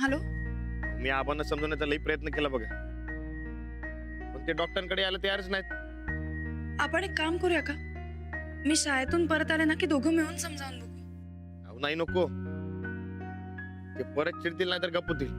Hello. मी आबांना समजवण्याचा लई प्रयत्न केला बघा, पण ते डॉक्टरांकडे यायला तयारच नाहीत. आपण एक काम करूया का? मी शाळेतून परत आले ना की दोघं मिळून समजावून बघू. अहो नाही, नको. ते परत चिडतील नाही तर गप्प होतील.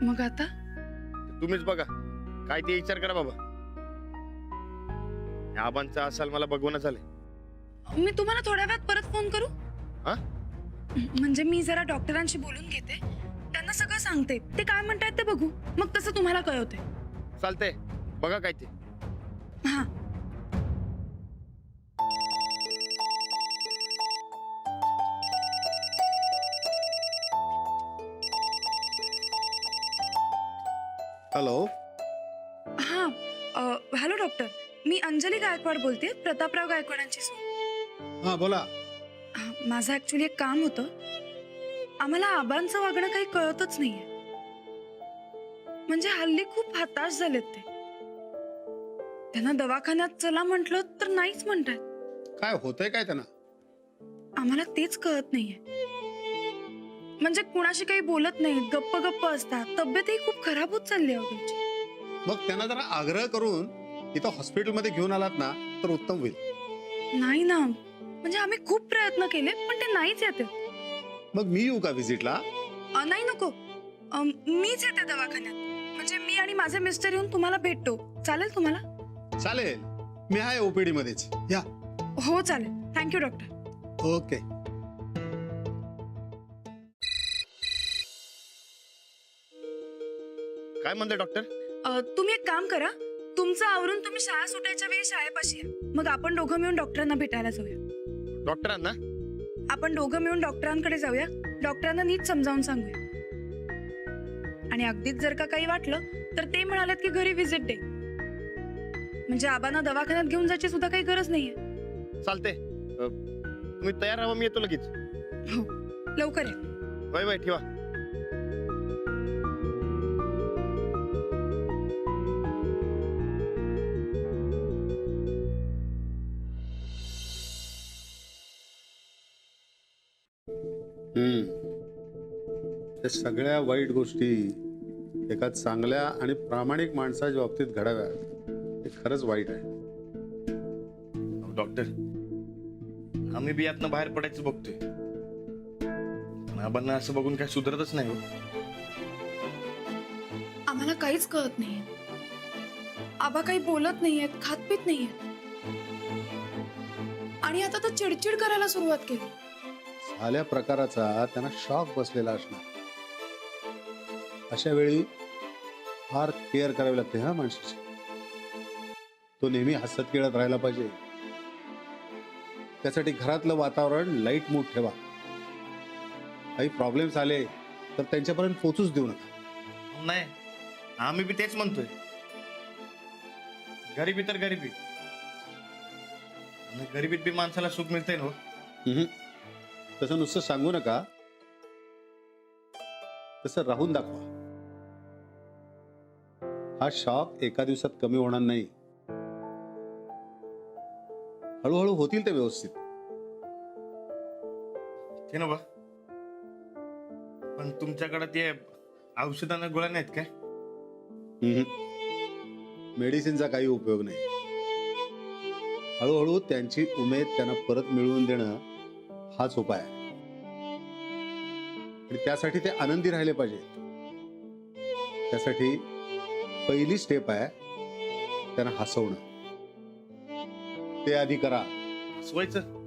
मग आता ते तुम्हीच बघा, काय ते विचार करा बाबा. या आबांचा असाल मला बघवणं झालंय. मी तुम्हाला थोड्या वेळात परत फोन करू. हा? म्हणजे मी जरा डॉक्टरांशी बोलून घेते, त्यांना सगळं सांगते, ते काय म्हणतायत ते बघू, मग तसं तुम्हाला कळवते. चालतंय, बघा काय ते. हा. हॅलो. हा. हॅलो डॉक्टर, मी अंजली गायकवाड बोलते, प्रतापराव गायकवाडांची सून. हां बोला. माझं ऍक्च्युली एक काम होतं. आम्हाला आबांचं वागणं काही कळतच नाहीये. म्हणजे हल्ली खूप हताश झालेत ते. त्यांना दवाखान्यात चला म्हटलं तर नाहीच म्हणतात. काय होतंय काय त्यांना? आम्हाला तेच कळत नाहीये. म्हणजे कुणाशी काही बोलत नाहीत, गप्प गप्प असतात. तब्येतही खूप खराब होत चालली आहे त्यांची. मग त्यांना जरा आग्रह करून इथं हॉस्पिटलमध्ये घेऊन आलात ना तर उत्तम होईल. नाही ना, म्हणजे आम्ही खूप प्रयत्न केले पण ते नाहीच येते. मग मी येऊ का व्हिजिटला? नाही नको. मीच येते दवाखान्यात. म्हणजे मी आणि माझे मिस्टर येऊन तुम्हाला भेटतो. चालेल तुम्हाला? चालेल, मी आहे ओपीडी मध्येच. या. हो चालेल. Thank you doctor. ओके. काय म्हणते डॉक्टर? तुम्ही एक काम करा, तुमचं आवरून तुम्ही शाळा सुटायच्या वेळी शाळेपाशी या. मग आपण दोघं मिळून डॉक्टरांना भेटायला जाऊया. डॉक्टरांना? आपण दोघं मिळून डॉक्टरांकडे जाऊया, डॉक्टरांना नीट समजावून सांगूया. आणि अगदीच जर का काही वाटलं तर ते म्हणालेत की घरी व्हिजिट दे. म्हणजे आबांना दवाखान्यात घेऊन जायची सुद्धा काही गरज नाहीये. चालते, तुम्ही तयार राहा, मी येतो लगेच. हो, लवकर या. बाय बाय, ठेवा. त्या सगळ्या वाईट गोष्टी एका चांगल्या आणि प्रामाणिक माणसाच्या बाबतीत घडाव्या हे खरंच वाईट आहे. डॉक्टर, आम्ही बी यातनं बाहेर पडायचं बघतोय, पण आबांना असं बघून काय सुधरतच नाही हो. आम्हाला काहीच कळत नाहीये. आबा काही बोलत नाहीयेत, खातपीत नाहीयेत. आणि आता तर चिडचिड करायला सुरुवात केली. झाल्या प्रकाराचा त्यांना शॉक बसलेला असणार. अशा वेळी फार केअर करावी लागते हा माणसाची. तो नेहमी हसत खेळत राहायला पाहिजे. त्यासाठी घरातलं वातावरण लाईट मूड ठेवा. काही प्रॉब्लेम्स आले तर त्यांच्यापर्यंत पोहोचूच देऊ नका. नाही, आम्ही बी तेच म्हणतोय. गरिबी तर गरिबी, आणि गरिबीत बी माणसाला सुख मिळतंय ना हो. तसं नुसतं सांगू नका, तसं राहून दाखवा. हा शॉक एका दिवसात कमी होणार नाही. हळूहळू होतील ते व्यवस्थित. ते ना बा, पण तुमच्याकडे ते औषधांना गोळ्या नाहीत काय? मेडिसिनचा काही उपयोग नाही. हळूहळू त्यांची उमेद त्यांना परत मिळवून देणं हाच उपाय आहे. आणि त्यासाठी ते आनंदी राहिले पाहिजे. त्यासाठी पहिली स्टेप आहे त्यांना हसवणं. ते आधी करा. सोयचं.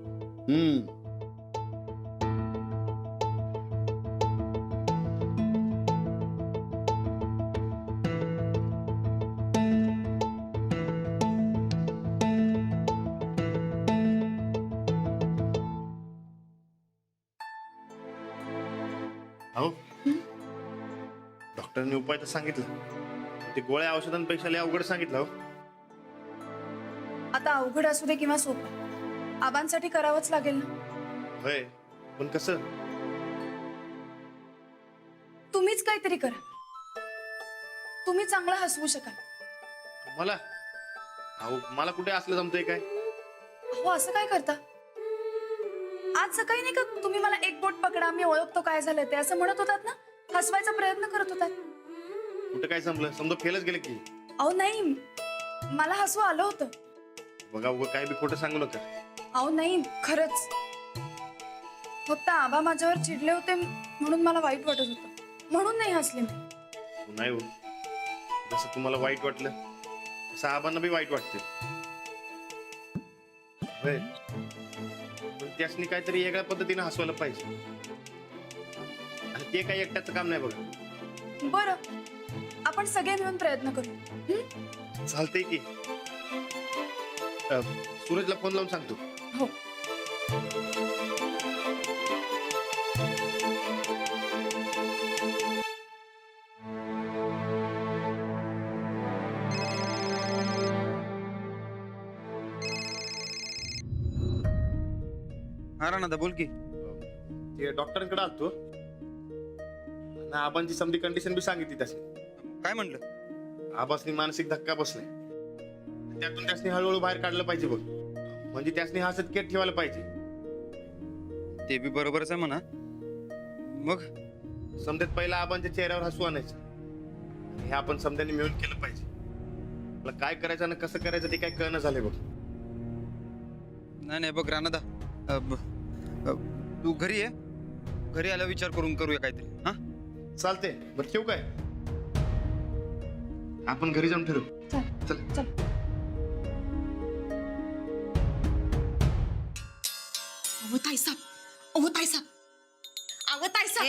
हो, डॉक्टरने उपाय तर सांगितला, ते गोळ्या औषधांपेक्षा लय अवघड सांगितलं हो. आता अवघड असू दे किंवा सोपं, आबांसाठी करावंच लागेल ना. होय, पण कसं? तुम्हीच काहीतरी करा. तुम्ही चांगला हसवू शकाल. मला? अहो, मला कुठे असलं जमतंय काय? अहो, असं काय करता? आज सकाळी नाही का तुम्ही मला एक बोट पकडा, मी ओळखतो काय झालं ते असं म्हणत होतात ना, हसवायचा प्रयत्न करत होता. कुठं काय संपलं, समजा फेलच गेलं की. अहो नाही, मला हसू आलं होतं. बघा उगं काय बी खोटं सांगू नका. अहो नाही, खरंच. फक्त आबा माझ्यावर चिडले होते म्हणून मला वाईट वाटत होतं, म्हणून नाही हसले मी. नाही हो, जसं तुम्हाला वाईट वाटलं तसं आबांना बी वाईट वाटते. होय. पण त्यासनी काहीतरी वेगळ्या पद्धतीने हसवायला पाहिजे, आणि ते काही एकट्याचं काम नाही बघा. बरं, आपण सगळे मिळून प्रयत्न करू. चालतंय की. सूरजला फोन लावून सांगतो. हो. हा राणा बोल की. ते डॉक्टरांकडे आलतो, आणि आबांची समधी कंडिशन बी सांगितली त्यासनी. काय म्हणलं? आबासनी मानसिक धक्का बसलाय, त्यातून त्यासनी हळूहळू बाहेर काढलं पाहिजे बघ. म्हणजे त्यासनी हसत केट ठेवायला पाहिजे. ते बी बरोबरच आहे म्हणा. मग समजेत पहिला आबांच्या चेहऱ्यावर हसू आणायचं, आणि हे आपण समध्याने मिळून केलं पाहिजे. मला काय करायचं आणि कसं करायचं ते काय कळणं झालंय बघ. नाही नाही बघ राणादा, तू घरी ये, घरी आला विचार करून करूया काहीतरी. हा चालते. बरं ठेवू काय? आपण घरी जाऊन ठरवू. चल. अहो ताईसाब, अहो ताईसाब, अहो ताईसाब.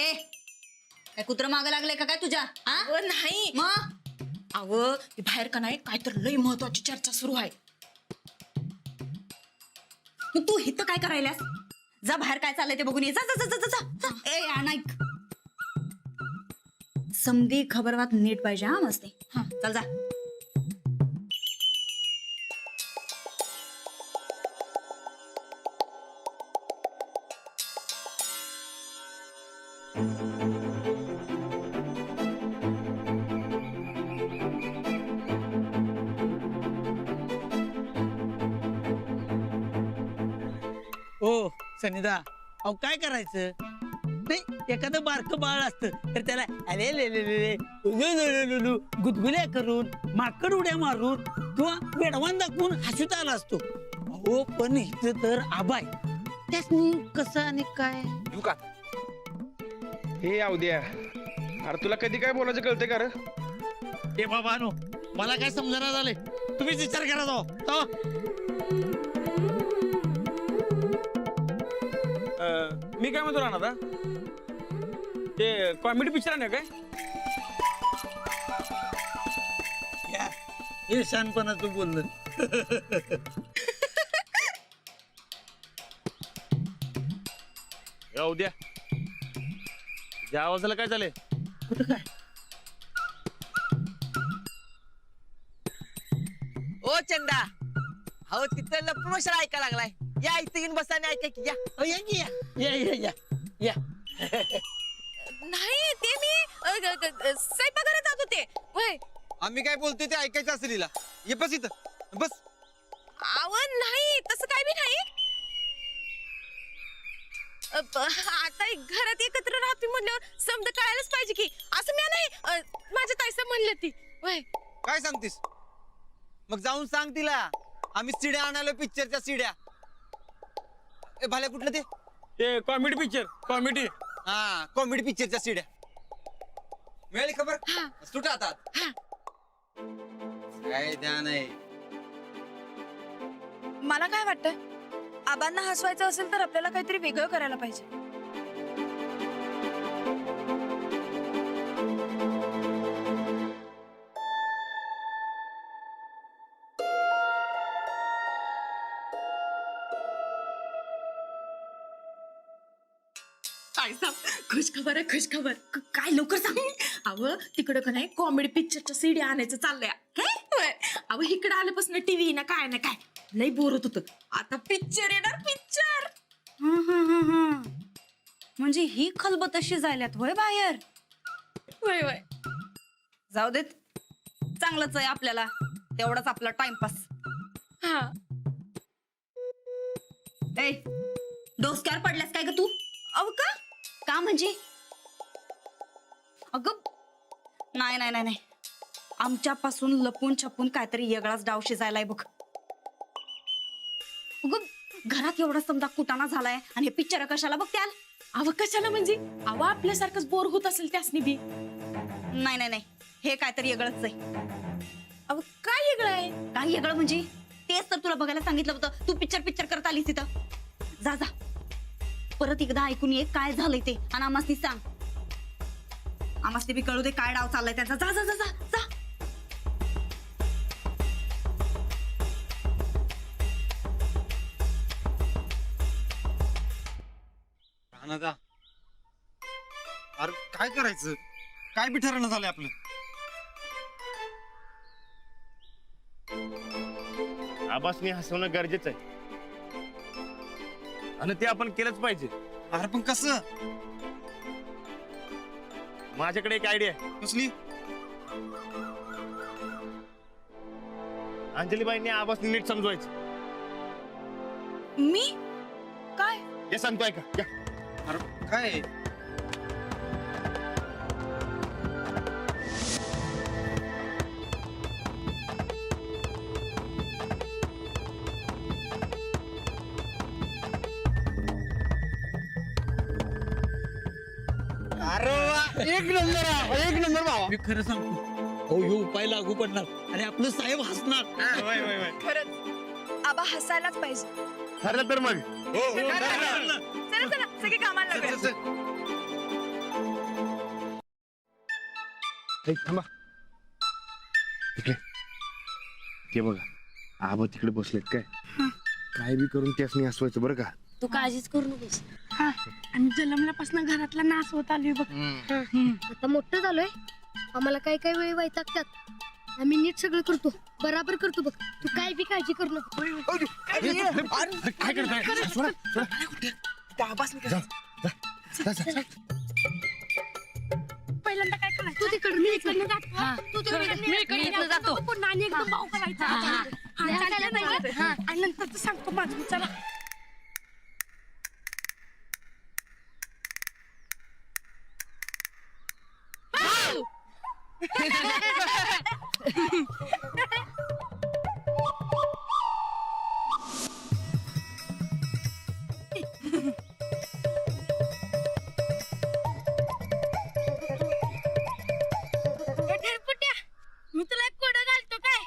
काय कुत्र मागं लागलंय का काय तुझ्या? हा? अहो नाही. मग अहो बाहेर का नाही काय तर लई महत्वाची चर्चा सुरू आहे. मग तू इथं काय करायलास? जा बाहेर काय चाललंय ते बघून ये. जा जा जा जा जा, जा. ए अनाईक, समधी खबरवात नीट पाहिजे हा मस्ते. हा चल जा. ओ सनिदा, अहो काय करायचं? नाही एखादं बारकं बाळ असतं तर त्याला अले ले ले ले ले, लु लु लु लु लु गुदगुल्या करून माकड उड्या मारून किंवा वेडवान दाखवून हसत आला असतो. अहो पण इथं तर आबाय, त्यासनी कसं आणि काय? येऊ का? हे अवद्या, अरे तुला कधी काय बोलायचं कळते का रे? ए बाबा नो, मला काय समजणार झालंय, तुम्हीच विचार करा जाओ. मी काय म्हणतो राणा, ते कॉमेडी पिक्चर आहे काय? हे शानपणाचं बोललं. अवद्या, त्या आवाजाला काय झालंय? कुठं काय? ओ चंदा, हो तिथं लपून ऐका लागलाय. या इथे येऊन बसाने ऐका की. या अहो, या की या या या या या. नाही ते मी स्वयंपाकघरात जात होते. होय. आम्ही काय बोलतोय ते ऐकायचं असेल हिला. ये बस इथं बस. अहो नाही, तसं काय बी नाही. आता घरात एकत्र राहते म्हणल्यावर समजा कळायलाच पाहिजे की. असं मी नाही माझ्या ताईसा म्हणले ती. होय. काय सांगतीस? मग जाऊन सांग तिला आम्ही सीड्या आणायला, पिक्चरच्या सीड्या. ए भाल्या कुठलं ते? ते कॉमेडी पिक्चर, कॉमेडी. हा कॉमेडी पिक्चरच्या सीड्या. मिळाली खबर? सुट आता. काय ध्यान आहे. मला काय वाटतं, आबांना हसवायचं असेल तर आपल्याला काहीतरी वेगळं करायला पाहिजे. ताईसाब, खुश खबर आहे, खुश खबर. काय लवकर सांग. अहो तिकडं का नाही कॉमेडी पिक्चरच्या सीडी आणायचं चाललंय. होय. अहो इकडं आल्यापासून टीव्ही ना काय ना काय लई बोर होत होतं. आता पिक्चर येणार, पिक्चर. म्हणजे ही खलबत अशी जायल्यात होय बाहेर. होय होय. जाऊ देत, चांगलंच आहे आपल्याला, तेवढाच आपला टाइमपास. हा. ए डोसक्यावर पडल्यास काय ग तू? अहो का? का म्हणजे? अगं नाही नाही नाही नाही आमच्यापासून लपून छपून काहीतरी वेगळाच डाव शिजायलाय बघ. अगं घरात एवढा समजा कुटाणा झालाय आणि हे पिक्चर कशाला बघ त्याल. अव कशाला म्हणजे अव आपल्यासारखंच बोर होत असेल त्यासनी बी. नाही नाही नाही हे काहीतरी वेगळंच आहे. अव काय वेगळं आहे? काय वेगळं म्हणजे तेच तर तुला बघायला सांगितलं होतं. तू पिक्चर करत आलीस तिथं. जा जा परत एकदा ऐकून ये काय झालंय ते आणि आम्हासनी सांग. आम्हासनी बी कळू दे काय डाव चाललाय त्यांचा. जा जा जा जा जा. राहणार अरे काय करायचं काय बी ठरवणं झालंय आपलं. आबासनी हसवणं गरजेचं आहे आणि ते आपण केलंच पाहिजे. अरे पण कसं? माझ्याकडे एक आयडिया आहे. कसली? अंजलीबाईंनी आबासनी नीट समजवायचं. मी काय हे सांगतोय का या. अरे काय? एक नंबर भावा. मी खरं सांगतो हो यो उपाय लागू पडणार आणि आपलं साहेब हसणार. खरंच आबा हसायलाच पाहिजे. ठरलं तर मग चला चला सगळे कामाला लागूया. थांबा तिकडे ते बघा आबा तिकडे बसलेत काय बी करून त्यासनी हसवायचं बरं का. तू काळजीच करू नकोस. आणि जन्मल्यापासून घरातला नाश होत आलोय बघ. आता मोठं झालोय आम्हाला काही काही वेळी वैतागतात आम्ही नीट सगळं करतो बराबर करतो बघ तू काय बी काळजी करू नको. काय करताय? पहिल्यांदा काय करायचं तू तिकडून मी इकडनं जातो तू तिकडनं जातो पुन्हा आणि एकदम भाऊ करायचा. आणि नंतर तू सांगतो माझं चला. मी तुला एक कोडं घालतो काय.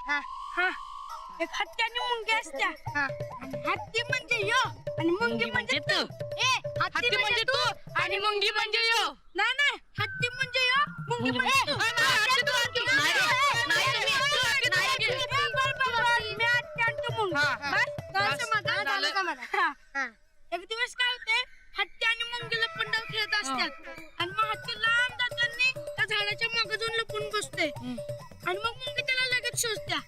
एक हत्ती आणि मुंगी असत्या. हत्ती म्हणजे यो आणि मुंगी म्हणजे तू. हत्ती म्हणजे तू आणि मुंगी म्हणजे यो. नाही नाही हत्ती म्हणजे यो मुंगी म्हणजे तू. एक दिवस काय होते हत्ती आणि मुंगी लपून डाव खेळत असतात आणि मग हत्ती लांब जाताना त्या झाडाच्या मागे जाऊन लपून बसते आणि मग मुंगी त्याला लगेच शोधत्या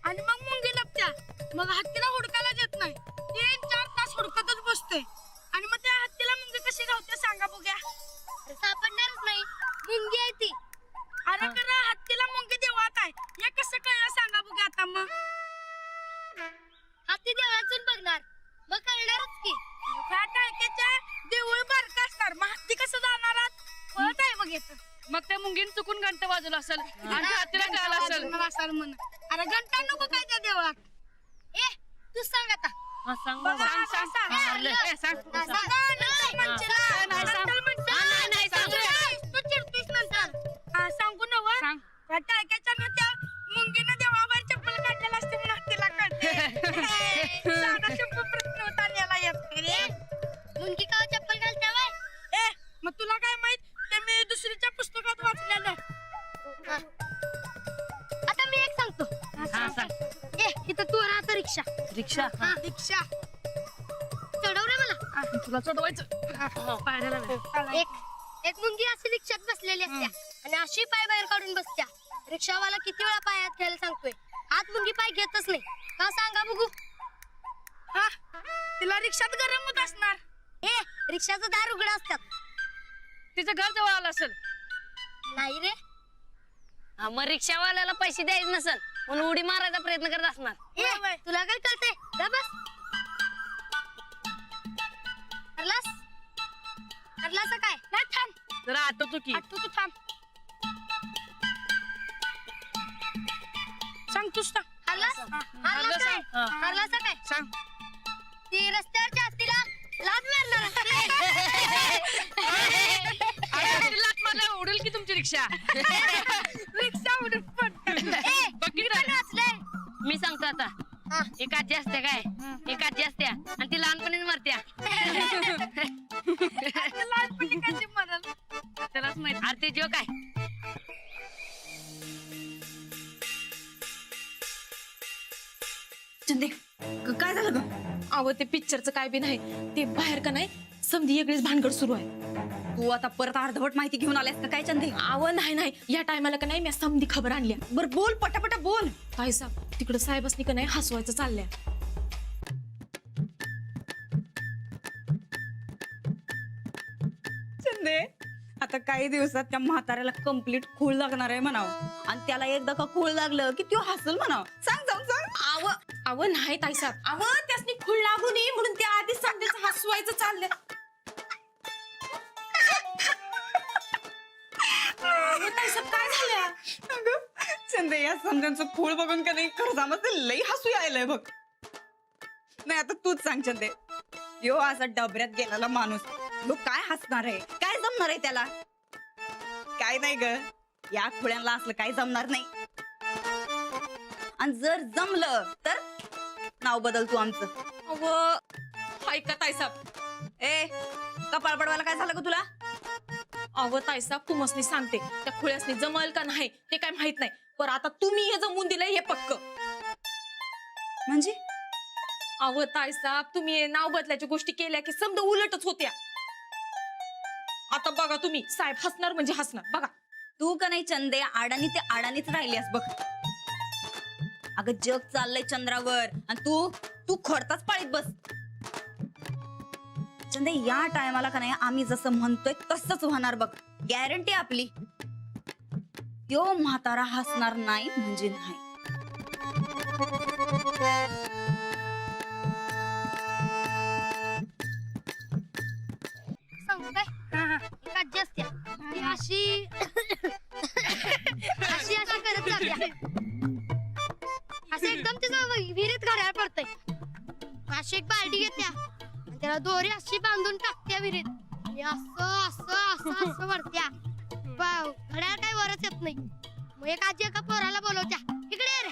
आणि मग मुंगी लपत्या. मग हत्तीला हुडकायला देत नाही. 3-4 तास हुडकतच बसते आणि मग त्या हत्तीला मुंगी कशी गावते सांगा बघ्या. सापडणारच नाही मुंगी आहे ती. अरे खरं हत्तीला मुंगी देवळात आहे हे कसं कळलं सांगा बघ्या. आता मग हत्ती देवळातून बघणार मग कळणारच की. देऊळ बारका असणार मग हत्ती कसं जाणार कळत आहे बघ येत. मग त्या मुंगीन चुकून घंटा वाजवला असेल आणि हत्तीला कळालं असेल. अरे घंटा नको काय त्या देवळात. ए तू सांग आता. सांग तू चिडतोस नंतर सांगू नव टाळक्याच्या ना त्या मुंगीनं देवळाबाहेर चप्पल काढलेला असते म्हणून हत्तीला कळते. साधा शंभर प्रश्न उतारलेला येत. मुंगी का चप्पल घालते बाय. मग तुला काय माहित ते मी दुसरीच्या पुस्तकात वाचलेलं. आता मी एक सांगतो. इथं तू राहतो रिक्षा. रिक्षा रिक्षा चढव रे मला. तुला चढवायचं. एक मुंगी अशी रिक्षात बसलेली असत्या आणि अशी पाय बाहेर काढून बसत्या. रिक्षावाला किती वेळा पाय हात घ्यायला सांगतोय आत मुंगी पाय घेतच नाही. का सांगा बघू. तिला रिक्षात गरम होत असणार. रिक्षाचं दार उघड असतात. तिचं घर जवळ आलं असेल. नाही रे मग रिक्षावाल्याला पैसे द्यायचे नसेल म्हणून उडी मारायचा प्रयत्न करत असणार. तुला काय कळतंय जा बस. ठरलास काय नाही थांब जरा आठवतो की तू थांब. तूच सांग. हरलासा काय सांग. ती रस्त्यावरच्या हत्तीला लाथ मारणार. लात मारल्यावर उडेल की तुमची रिक्षा. रिक्षा उडून पडते. मी सांगतो आता. एक आजी असते काय, एक आजी असत्या आणि ती लहानपणीच मरत्या. लहानपणी कशी मरल त्यालाच माहित. अरे ते जोक आहे. चंदे काय झालं ग? अहो ते पिक्चरचं काय बी नाही, ते बाहेर का नाही समधी वेगळीच भानगड सुरू आहे. तू आता परत अर्धवट माहिती घेऊन आल्यास का काय चंदे? अहो नाही, या टायमाला का नाही मी समधी खबर आणल्या. बर बोल, पटापटा बोल. काय साहेब तिकडे साहेबांनी का नाही हसवायचं चाललंय. चंदे आता काही दिवसात त्या म्हाताऱ्याला कंप्लीट खूळ लागणार आहे म्हणावं, आणि त्याला एकदा का खूळ लागलं की तो हसल म्हणावं. सांग जाऊन सांग. अहो नाही ताईसाहेब, अहो त्यासनी खूळ लागू नये म्हणून त्या आधीच समधीचं हसवायचं चाललंय. अहो ताईसाहेब काय झालं? चंदे या समजांचं खूळ बघून का नाही खरंच आम्हाला लई हसू यायलंय बघ. नाही आता तूच सांग चंदे, यो असा डबऱ्यात गेलेला माणूस यो काय हसणार आहे, काय जमणार आहे त्याला? काय नाही ग, या खुळ्यांना असलं काय जमणार नाही. आणि जर जमलं तर नाव बदल तू आमचं. अहो ऐका ताईसाहेब. ए कपाळ पडवायला काय झालं ग तुला? अहो ताईसाहेब तुम्हाला सांगते, त्या खुळ्यासनी जमल का नाही ते काय माहित नाही, पण आता तुम्ही हे जमवून दिलंय हे पक्क. म्हणजे अहो ताईसाहेब तुम्ही हे नाव बदलायच्या गोष्टी केल्या की समजा उलटच होत्या. आता बघा तुम्ही साहेब हसणार म्हणजे हसणार बघा. तू का नाही चंदे अडाणी ते अडाणीच राहिलीस बघ. अगं जग चाललंय चंद्रावर आणि तू खोडताच पाळीत बस. चंदे या टायमाला का नाही आम्ही जसं म्हणतोय तसंच होणार बघ, गॅरंटी आपली. त्यो म्हातारा हसणार नाही म्हणजे नाही. सांगू काय? एक आजी असते ती अशी अशी अशी करत जाते. असं एकदम तिचं विहिरीत घड्याळ पडतंय. अशी एक बालडी घेत्या आणि त्याला दोरी अशी बांधून टाकत्या विहिरीत आणि असं असं असं असं वरत्या. घड्याळ काही वरच येत नाही. मग एक आजी एका पोराला बोलवत्या, इकडे ये रे,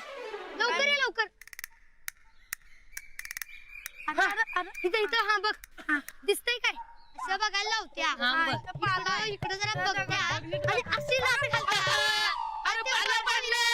लवकर ये लवकर. इथं इथं हा बघ, दिसतंय काय? असं बघायला लावत्या. इकडे जरा बघत्या आणि अशी लाथ घालत्या. आणि ते वर पडलं.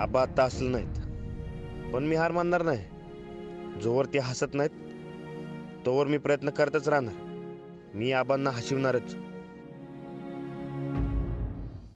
आबा आता असलं नाहीत, पण मी हार मानणार नाही. जोवर ते हसत नाहीत तोवर मी प्रयत्न करतच राहणार. मी आबांना हसवणारच.